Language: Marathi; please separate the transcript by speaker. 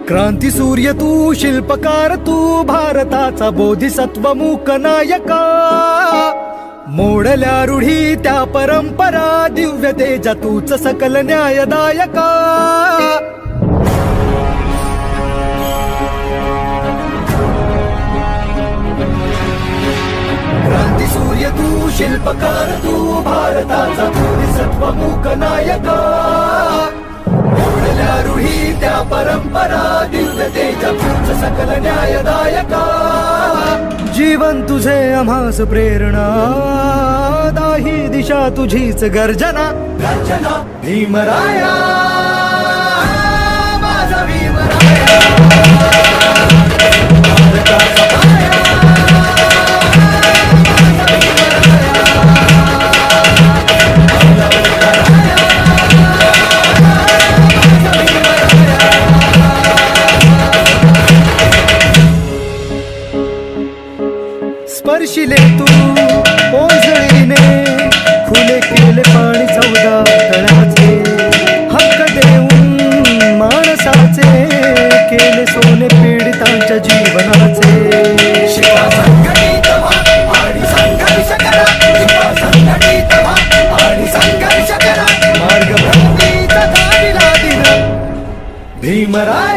Speaker 1: क्रांती सूर्य तू, शिल्पकार तू, भारताचा बोधिसत्व मूक नायका. मोडल्या रूढी त्या परंपरा, दिव्य तेजा तूच सकल न्यायदायका. क्रांती सूर्य तू, शिल्पकार तू, भारताचा बोधिसत्व मूक नायका. मोडल्या रूढी त्या परंपरा, दिव्य तेजा तूच सकल न्यायदायका. जीवन तुझे आम्हास प्रेरणा, दाही दिशा तुझीच गर्जना. गर्जना भीमराया, माझा भीमराया. भारताचा पाया, स्पर्शिले तू ओंजळीने, खुले केले पाणी 14 तळाचे. हक्क देऊन माणसाचे, केले सोने पीडितांच्या जीवनाचे. शिवा संघटित व्हा आणि संघर्ष करा, शिवा संघटित व्हा आणि संघर्ष करा. मार्ग भक्तीचा दारिला दिन भीमराय.